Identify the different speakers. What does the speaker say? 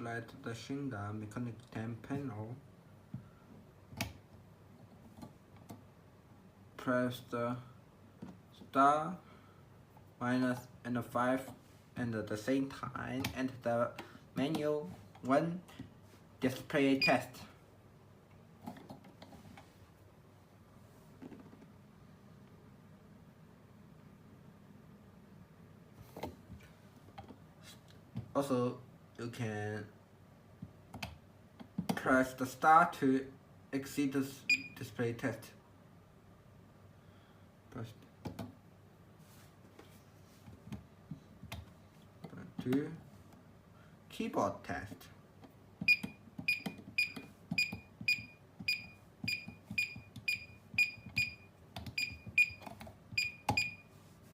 Speaker 1: select the Shinga Miconic 10 panel. Press the star, minus, and the 5, and at the same time enter the menu 1 display test. Also, you can press the star to exit the display test. Press 2 keyboard test.